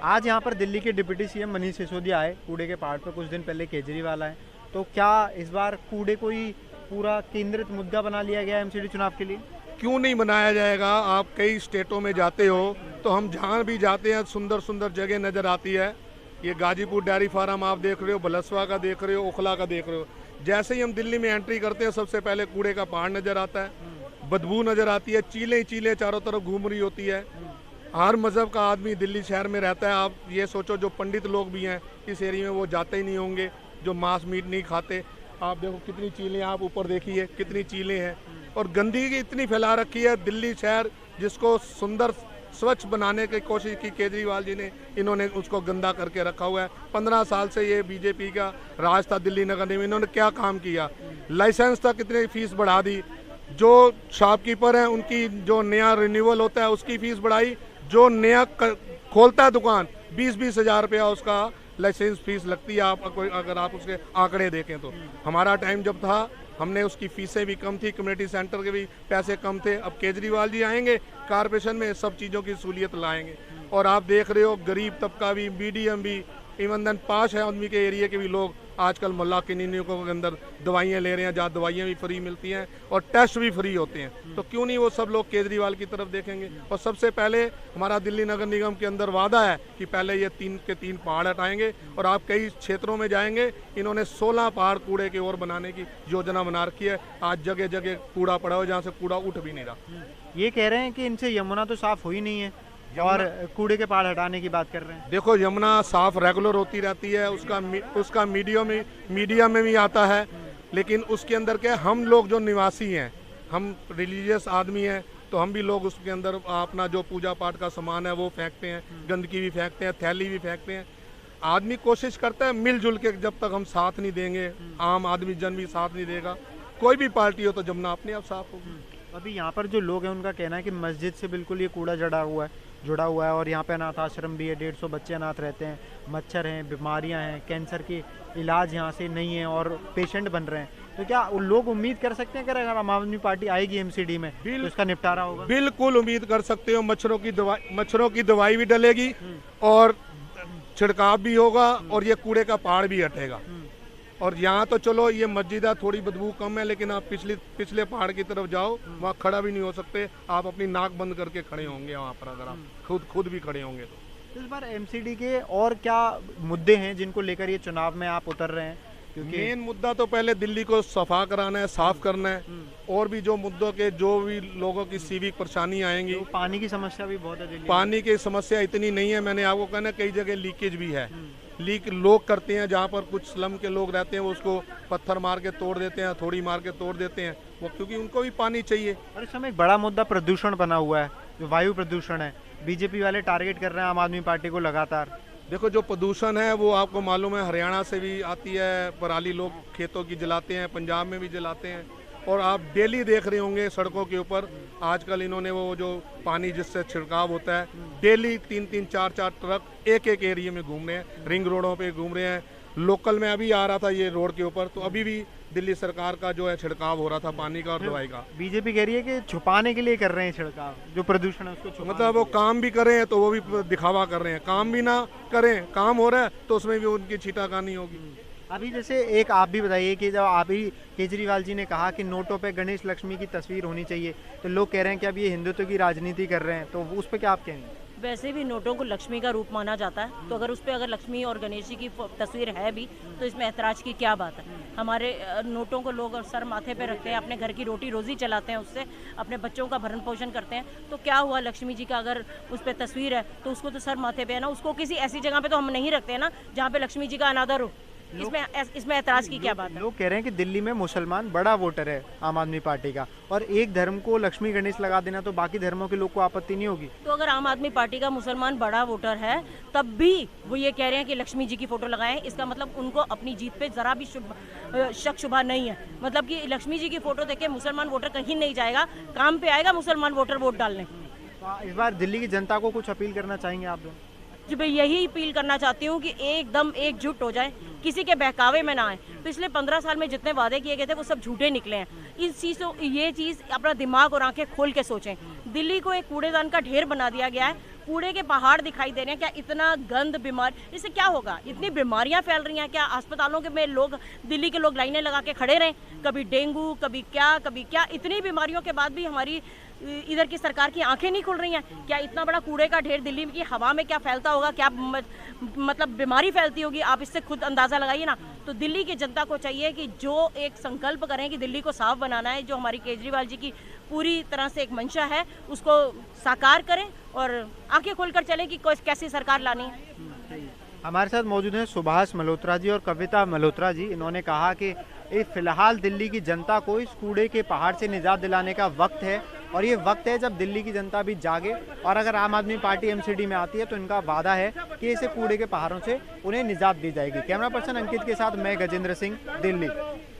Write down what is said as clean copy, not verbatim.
आज यहाँ पर दिल्ली के डिप्टी सीएम मनीष सिसोदिया आए कूड़े के पहाड़ पर, कुछ दिन पहले केजरीवाल आए, तो क्या इस बार कूड़े को ही पूरा केंद्रित मुद्दा बना लिया गया एमसीडी चुनाव के लिए? क्यों नहीं बनाया जाएगा। आप कई स्टेटों में जाते हो तो हम जहाँ भी जाते हैं सुंदर सुंदर जगह नज़र आती है। ये गाजीपुर डेयरी फार्म आप देख रहे हो, बलसवा का देख रहे हो, ओखला का देख रहे हो। जैसे ही हम दिल्ली में एंट्री करते हैं सबसे पहले कूड़े का पहाड़ नज़र आता है, बदबू नज़र आती है, चीलें चीलें चारों तरफ घूम रही होती है। हर मज़हब का आदमी दिल्ली शहर में रहता है। आप ये सोचो जो पंडित लोग भी हैं इस एरिया में वो जाते ही नहीं होंगे, जो मांस मीट नहीं खाते। आप देखो कितनी चीलें, आप ऊपर देखिए कितनी चीलें हैं, और गंदगी इतनी फैला रखी है। दिल्ली शहर जिसको सुंदर स्वच्छ बनाने की कोशिश की केजरीवाल जी ने, इन्होंने उसको गंदा करके रखा हुआ है। 15 साल से ये बीजेपी का राज था दिल्ली नगर निगम, इन्होंने क्या काम किया? लाइसेंस तक कितनी फीस बढ़ा दी, जो शॉपकीपर हैं उनकी जो नया रिन्यूअल होता है उसकी फीस बढ़ाई, जो नया खोलता है दुकान 20-20 हज़ार रुपया उसका लाइसेंस फीस लगती है। आप अगर आप उसके आंकड़े देखें तो हमारा टाइम जब था हमने उसकी फीसें भी कम थी, कम्युनिटी सेंटर के भी पैसे कम थे। अब केजरीवाल जी आएंगे कारपोरेशन में सब चीज़ों की सहूलियत लाएंगे, और आप देख रहे हो गरीब तबका भी, मीडियम भी, इवन देन पास है आदमी के एरिया के भी लोग आजकल मोहल्ला क्लिनिकों के अंदर दवाइयाँ ले रहे हैं, जहाँ दवाइयाँ भी फ्री मिलती हैं और टेस्ट भी फ्री होते हैं। तो क्यों नहीं वो सब लोग केजरीवाल की तरफ देखेंगे? और सबसे पहले हमारा दिल्ली नगर निगम के अंदर वादा है कि पहले ये 3 के 3 पहाड़ हटाएंगे, और आप कई क्षेत्रों में जाएंगे इन्होंने 16 पहाड़ कूड़े की ओर बनाने की योजना बना रखी है। आज जगह जगह कूड़ा पड़ा हो जहाँ से कूड़ा उठ भी नहीं रहा। ये कह रहे हैं कि इनसे यमुना तो साफ हुई नहीं है और कूड़े के पहाड़ हटाने की बात कर रहे हैं। देखो यमुना साफ रेगुलर होती रहती है, उसका मीडिया में भी आता है, लेकिन उसके अंदर क्या हम लोग जो निवासी हैं, हम रिलीजियस आदमी हैं, तो हम भी लोग उसके अंदर अपना जो पूजा पाठ का सामान है वो फेंकते हैं, गंदगी भी फेंकते हैं, थैली भी फेंकते हैं। आदमी कोशिश करता है मिलजुल के, जब तक हम साथ नहीं देंगे, आम आदमी जन भी साथ नहीं देगा, कोई भी पार्टी हो, तो जमुना अपने आप साफ होगी। अभी यहाँ पर जो लोग हैं उनका कहना है कि मस्जिद से बिल्कुल ये कूड़ा जुड़ा हुआ है और यहाँ पे अनाथ आश्रम भी है, 150 बच्चे अनाथ रहते हैं, मच्छर हैं, बीमारियाँ हैं, कैंसर के इलाज यहाँ से नहीं है और पेशेंट बन रहे हैं। तो क्या लोग उम्मीद कर सकते हैं कि अगर आम आदमी पार्टी आएगी एमसीडी में तो इसका निपटारा होगा? बिल्कुल उम्मीद कर सकते हो। मच्छरों की दवाई भी डलेगी और छिड़काव भी होगा और ये कूड़े का पहाड़ भी हटेगा। और यहाँ तो चलो ये मस्जिद है, थोड़ी बदबू कम है, लेकिन आप पिछले पहाड़ की तरफ जाओ, वहाँ खड़ा भी नहीं हो सकते। आप अपनी नाक बंद करके खड़े होंगे वहाँ पर, अगर आप खुद भी खड़े होंगे तो। इस बार एमसीडी के और क्या मुद्दे हैं जिनको लेकर ये चुनाव में आप उतर रहे हैं? क्योंकि मेन मुद्दा तो पहले दिल्ली को सफा कराना है, साफ करना है, और भी जो मुद्दों के जो भी लोगों की सीविक परेशानी आएंगी। तो पानी की समस्या भी बहुत है दिल्ली में। पानी की समस्या इतनी नहीं है, मैंने आपको कहना कई जगह लीकेज भी है। लीक लोग करते हैं, जहाँ पर कुछ स्लम के लोग रहते हैं वो उसको पत्थर मार के तोड़ देते हैं, थोड़ी मार के तोड़ देते हैं वो, क्योंकि उनको भी पानी चाहिए। और इस समय एक बड़ा मुद्दा प्रदूषण बना हुआ है, जो वायु प्रदूषण है। बीजेपी वाले टारगेट कर रहे हैं आम आदमी पार्टी को लगातार। देखो जो प्रदूषण है वो आपको मालूम है हरियाणा से भी आती है, पराली लोग खेतों की जलाते हैं, पंजाब में भी जलाते हैं, और आप डेली देख रहे होंगे सड़कों के ऊपर आजकल इन्होंने वो जो पानी जिससे छिड़काव होता है, डेली 3-3, 4-4 ट्रक एक एरिया में घूम रहे हैं, रिंग रोडों पे घूम रहे हैं। लोकल में अभी आ रहा था ये रोड के ऊपर, तो अभी भी दिल्ली सरकार का जो है छिड़काव हो रहा था पानी का और दवाई का। बीजेपी कह रही है कि छुपाने के लिए कर रहे हैं छिड़काव, जो प्रदूषण है उसको छुपाने मतलब वो काम भी करें तो वो भी दिखावा कर रहे हैं, काम भी ना करें, काम हो रहा है तो उसमें भी उनकी छीटाकानी होगी। अभी जैसे एक आप भी बताइए कि जब आप ही केजरीवाल जी ने कहा कि नोटों पे गणेश लक्ष्मी की तस्वीर होनी चाहिए, तो लोग कह रहे हैं कि अब ये हिंदुत्व की राजनीति कर रहे हैं, तो उस पर क्या आप कहेंगे? वैसे भी नोटों को लक्ष्मी का रूप माना जाता है, तो अगर उस पर अगर लक्ष्मी और गणेश जी की तस्वीर है भी तो इसमें ऐतराज की क्या बात है? हमारे नोटों को लोग सर माथे पे रखते हैं, अपने घर की रोटी रोजी चलाते हैं, उससे अपने बच्चों का भरण पोषण करते हैं। तो क्या हुआ, लक्ष्मी जी का अगर उस पर तस्वीर है तो उसको तो सर माथे पे है ना, उसको किसी ऐसी जगह पे तो हम नहीं रखते हैं ना जहाँ पे लक्ष्मी जी का अनादर हो। इसमें ऐतराज की क्या बात है? लोग कह रहे हैं कि दिल्ली में मुसलमान बड़ा वोटर है आम आदमी पार्टी का, और एक धर्म को लक्ष्मी गणेश लगा देना तो बाकी धर्मों के लोग को आपत्ति नहीं होगी। तो अगर आम आदमी पार्टी का मुसलमान बड़ा वोटर है तब भी वो ये कह रहे हैं कि लक्ष्मी जी की फोटो लगाएं, इसका मतलब उनको अपनी जीत पे जरा भी शक शुबा नहीं है। मतलब कि लक्ष्मी जी की फोटो देख के मुसलमान वोटर कहीं नहीं जाएगा, काम पे आएगा मुसलमान वोटर वोट डालने। तो इस बार दिल्ली की जनता को कुछ अपील करना चाहेंगे आप दोनों? जी मैं यही अपील करना चाहती हूँ कि एकदम एकजुट हो जाए, किसी के बहकावे में ना आए। पिछले 15 साल में जितने वादे किए गए थे वो सब झूठे निकले हैं। ये चीज़ अपना दिमाग और आंखें खोल के सोचें। दिल्ली को एक कूड़ेदान का ढेर बना दिया गया है। कूड़े के पहाड़ दिखाई दे रहे हैं। क्या इतना गंद बीमार, इससे क्या होगा? इतनी बीमारियां फैल रही हैं। क्या अस्पतालों के में लोग, दिल्ली के लोग लाइनें लगा के खड़े रहें? कभी डेंगू, कभी क्या, इतनी बीमारियों के बाद भी हमारी इधर की सरकार की आंखें नहीं खुल रही हैं। क्या इतना बड़ा कूड़े का ढेर दिल्ली की हवा में क्या फैलता होगा, क्या मतलब बीमारी फैलती होगी, आप इससे खुद अंदाज़ा लगाइए ना। तो दिल्ली की जनता को चाहिए कि जो एक संकल्प करें कि दिल्ली को साफ बनाना है, जो हमारी केजरीवाल जी की पूरी तरह से एक मंशा है, उसको साकार करें और आंखें खोलकर चलें कि कैसी सरकार लानी है। हमारे साथ मौजूद हैं सुभाष मल्होत्रा जी और कविता मल्होत्रा जी। इन्होंने कहा कि फिलहाल दिल्ली की जनता को इस कूड़े के पहाड़ से निजात दिलाने का वक्त है और ये वक्त है जब दिल्ली की जनता भी जागे और अगर आम आदमी पार्टी एमसीडी में आती है तो इनका वादा है कि इसे कूड़े के पहाड़ों से उन्हें निजात दी जाएगी। कैमरा पर्सन अंकित के साथ मैं गजेंद्र सिंह, दिल्ली।